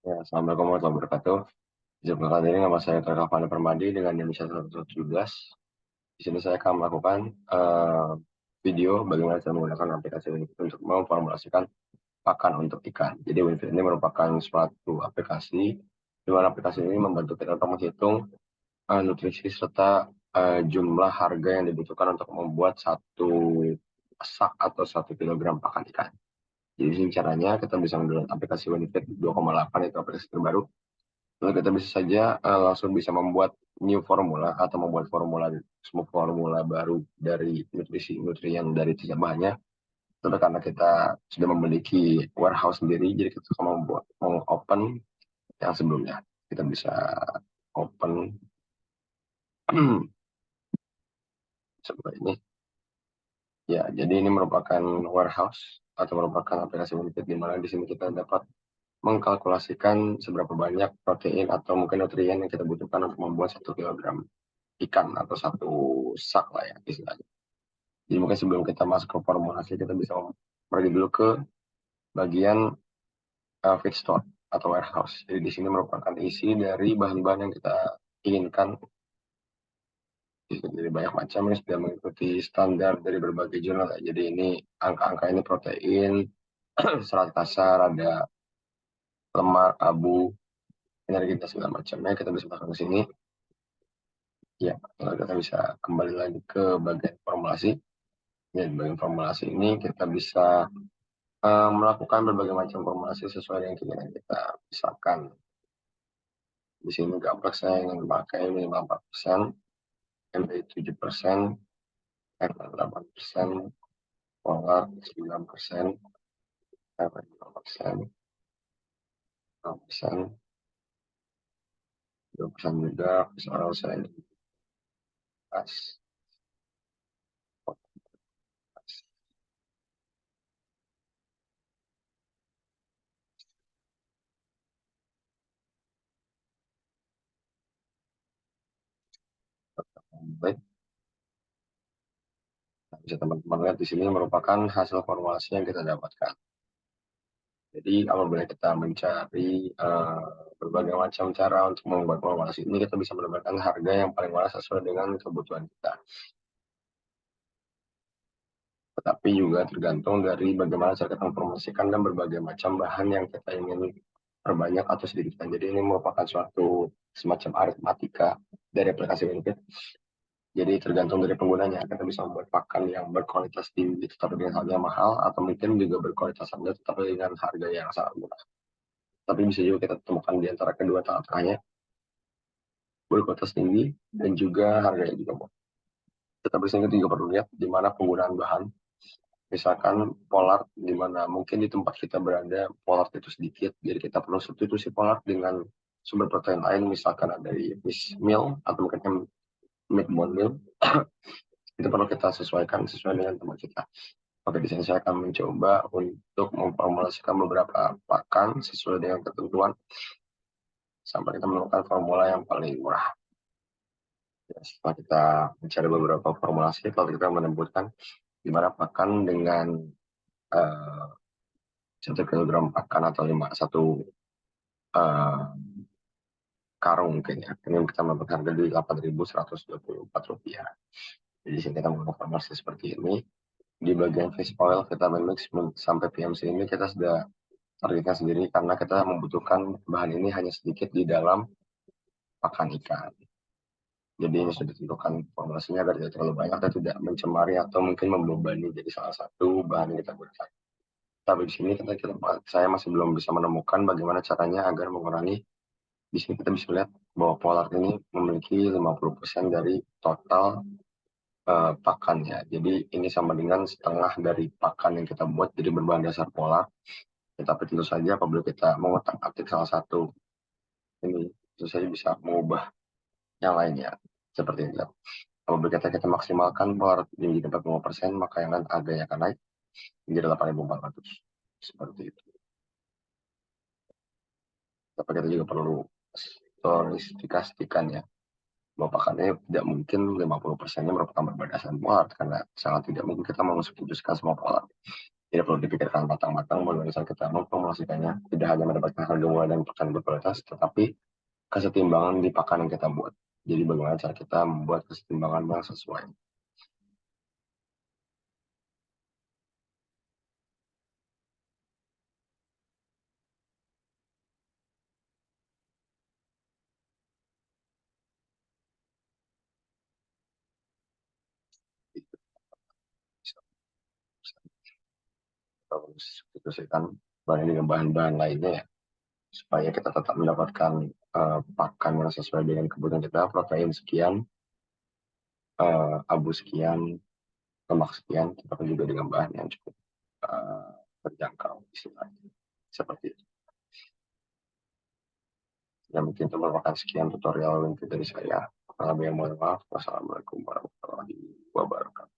Ya, Assalamualaikum warahmatullahi wabarakatuh. Jumpa kali ini nama saya Tara Fani Permadi dengan NIM 1117. Di sini saya akan melakukan video bagaimana cara menggunakan aplikasi Winfit untuk memformulasikan pakan untuk ikan. Jadi Winfit ini merupakan suatu aplikasi di mana aplikasi ini membantu kita untuk menghitung nutrisi serta jumlah harga yang dibutuhkan untuk membuat satu sak atau 1 kilogram pakan ikan. Jadi di sini caranya kita bisa menggunakan aplikasi Winfit 2,8, itu aplikasi terbaru. Lalu kita bisa saja langsung bisa membuat new formula atau membuat formula baru dari nutrisi-nutrien dari tiap bahannya. Itu karena kita sudah memiliki warehouse sendiri, jadi kita mau open yang sebelumnya. Kita bisa open seperti ini. Ya, jadi ini merupakan warehouse atau merupakan aplikasi Winfit di mana di sini kita dapat mengkalkulasikan seberapa banyak protein atau mungkin nutrien yang kita butuhkan untuk membuat 1 kilogram ikan atau satu sak lah ya istilahnya. Jadi mungkin sebelum kita masuk ke formulasi, kita bisa pergi dulu ke bagian feedstock atau warehouse. Jadi di sini merupakan isi dari bahan-bahan yang kita inginkan. Jadi banyak macam, ini sudah mengikuti standar dari berbagai jurnal. Jadi ini angka-angka ini protein, serat kasar, ada lemak, abu, energi dan segala macamnya. Kita bisa masuk ke sini. Ya, lalu kita bisa kembali lagi ke bagian formulasi. Ya, di bagian formulasi ini kita bisa melakukan berbagai macam formulasi sesuai dengan keinginan kita. Misalkan di sini gambar saya ingin memakai minimal 4%, MBI 7%, R 8%, Polar 9%, R 5%, 6%, 2% juga, soal saya ini pas. Baik, bisa teman-teman lihat di sini merupakan hasil formulasi yang kita dapatkan. Jadi apabila kita mencari berbagai macam cara untuk membuat formulasi ini, kita bisa mendapatkan harga yang paling murah sesuai dengan kebutuhan kita. Tetapi juga tergantung dari bagaimana cara kita mempromosikan dan berbagai macam bahan yang kita ingin perbanyak atau sedikitkan. Jadi ini merupakan suatu semacam aritmatika dari aplikasi Winfit. Jadi tergantung dari penggunanya, kita bisa membuat pakan yang berkualitas tinggi tetapi dengan harga mahal, atau mungkin juga berkualitas rendah tetapi dengan harga yang sangat murah. Tapi bisa juga kita temukan di antara kedua tengah-tengahnya, berkualitas tinggi dan juga harganya juga murah. Tetapi sehingga juga perlu lihat di mana penggunaan bahan. Misalkan polar, di mana mungkin di tempat kita berada polar itu sedikit, jadi kita perlu substitusi polar dengan sumber protein lain, misalkan ada dari fish meal atau mungkin meat bone meal. Itu perlu kita sesuaikan sesuai dengan teman kita. Oke, di sini saya akan mencoba untuk memformulasikan beberapa pakan sesuai dengan ketentuan sampai kita menemukan formula yang paling murah. Ya, setelah kita mencari beberapa formulasi, kalau kita menemukan di mana pakan dengan 1 kilogram pakan atau satu karung mungkin ya. Ini kita mendapatkan harga di Rp8.124. Jadi sini kita menggunakan formulasi seperti ini. Di bagian fish oil, vitamin mix sampai PMC ini kita sudah targetkan sendiri karena kita membutuhkan bahan ini hanya sedikit di dalam pakan ikan. Jadi ini sudah ditentukan formulasinya agar tidak terlalu banyak dan tidak mencemari atau mungkin membebani jadi salah satu bahan yang kita gunakan. Tapi di sini saya masih belum bisa menemukan bagaimana caranya agar mengurangi. Di sini kita bisa lihat bahwa polar ini memiliki 50% dari total pakannya. Jadi ini sama dengan setengah dari pakan yang kita buat jadi berbahan dasar polar. Tetapi tentu saja apabila kita mengotak-atik salah satu ini, tentu saja bisa mengubah yang lainnya. Seperti ini. Apabila kita maksimalkan polar menjadi 45%, maka yang lain harganya akan naik menjadi 8.400. Seperti itu. Tapi kita juga perlu spesifikasikan ya, bahwa pakannya tidak mungkin 50%-nya merupakan berberdasarkan polar, karena sangat tidak mungkin kita mensubstitusikan semua polar. Tidak perlu dipikirkan matang-matang bagaimana cara kita mempromosikannya. Tidak hanya mendapatkan harga murah dan pakan berkualitas, tetapi kesetimbangan di pakan yang kita buat. Jadi bagaimana cara kita membuat kesetimbangan yang sesuai. Itu bisa kita substitusikan bahan dengan bahan-bahan lainnya ya, supaya kita tetap mendapatkan pakan yang sesuai dengan kebutuhan kita, protein sekian, abu sekian, lemak sekian, tetapi juga dengan bahan yang cukup uh, terjangkau istilahnya. Seperti itu. Ya mungkin itu merupakan sekian tutorial dari saya. Kurang lebih mohon maaf. Wassalamualaikum warahmatullahi wabarakatuh.